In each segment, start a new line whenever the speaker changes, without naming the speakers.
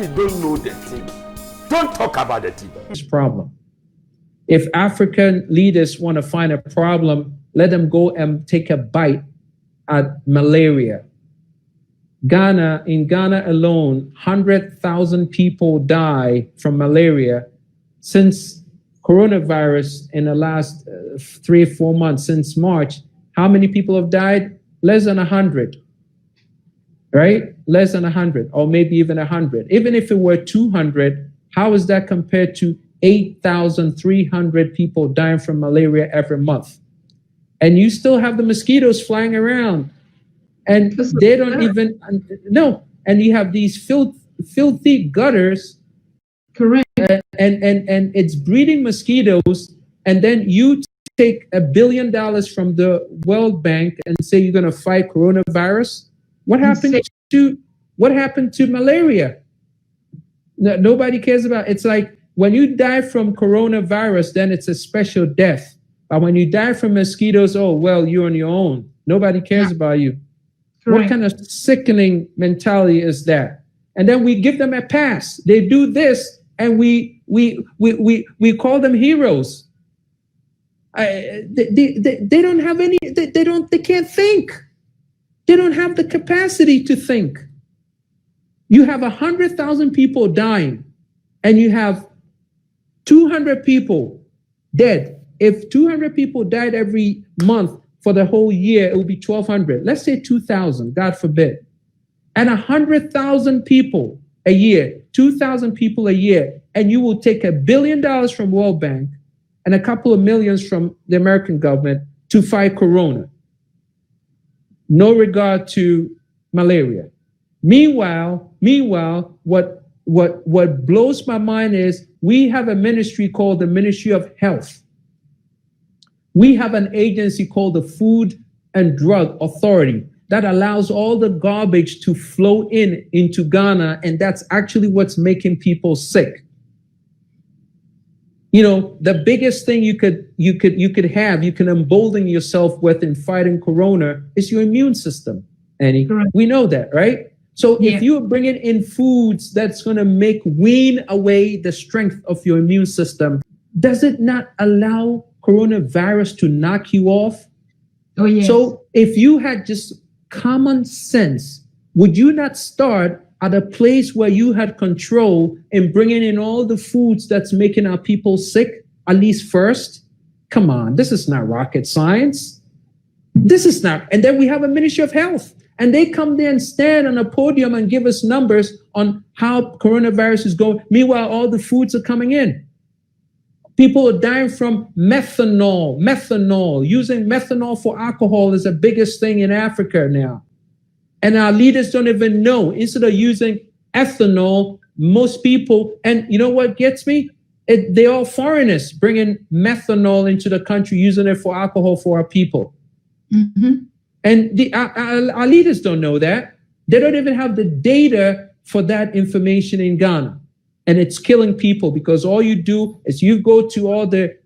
you don't know the thing, don't talk about the thing.
Problem. If African leaders want to find a problem, let them go and take a bite at malaria. In Ghana alone, 100,000 people die from malaria since coronavirus in the last 3 or 4 months, since March. How many people have died? Less than 100, right? Less than 100, or maybe even 100. Even if it were 200, how is that compared to 8,300 people dying from malaria every month? And you still have the mosquitoes flying around, and they don't even no. And you have these filthy gutters,
correct?
And it's breeding mosquitoes. And then you take $1 billion from the World Bank and say you're going to fight coronavirus. What happened to malaria? No, nobody cares about. It's like when you die from coronavirus, then it's a special death. But when you die from mosquitoes, oh, well, you're on your own. Nobody cares about you. Correct. What kind of sickening mentality is that? And then we give them a pass. They do this, and we call them heroes. They don't have any. They can't think. They don't have the capacity to think. You have 100,000 people dying, and you have 200 people dead. If 200 people died every month for the whole year, it would be 1,200. Let's say 2,000, God forbid. And 100,000 people a year, 2,000 people a year, and you will take $1 billion from World Bank and a couple of millions from the American government to fight corona. No regard to malaria. Meanwhile, what blows my mind is we have a ministry called the Ministry of Health. We have an agency called the Food and Drug Authority that allows all the garbage to flow into Ghana, and that's actually what's making people sick. You know, the biggest thing you can embolden yourself with in fighting corona is your immune system, Annie. Correct. We know that, right? So if you're bringing in foods that's going to wean away the strength of your immune system, does it not allow coronavirus to knock you off?
Oh, yes.
So if you had just common sense, would you not start at a place where you had control in bringing in all the foods that's making our people sick, at least first? Come on, this is not rocket science. This is not. And then we have a Ministry of Health, and they come there and stand on a podium and give us numbers on how coronavirus is going. Meanwhile, all the foods are coming in. People are dying from methanol. Using methanol for alcohol is the biggest thing in Africa now. And our leaders don't even know. Instead of using ethanol, most people, and you know what gets me? They're all foreigners bringing methanol into the country, using it for alcohol for our people.
Mm-hmm.
And our leaders don't know that. They don't even have the data for that information in Ghana. And it's killing people because all you do is you go to all the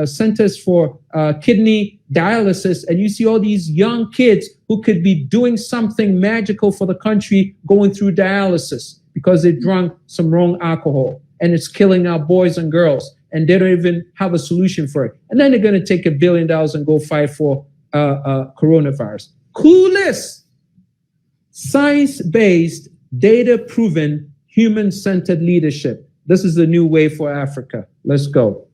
centers for kidney dialysis, and you see all these young kids who could be doing something magical for the country going through dialysis because they drank some wrong alcohol, and it's killing our boys and girls, and they don't even have a solution for it. And then they're going to take $1 billion and go fight for coronavirus. Clueless, science-based, data-proven, human-centered leadership. This is the new way for Africa. Let's go.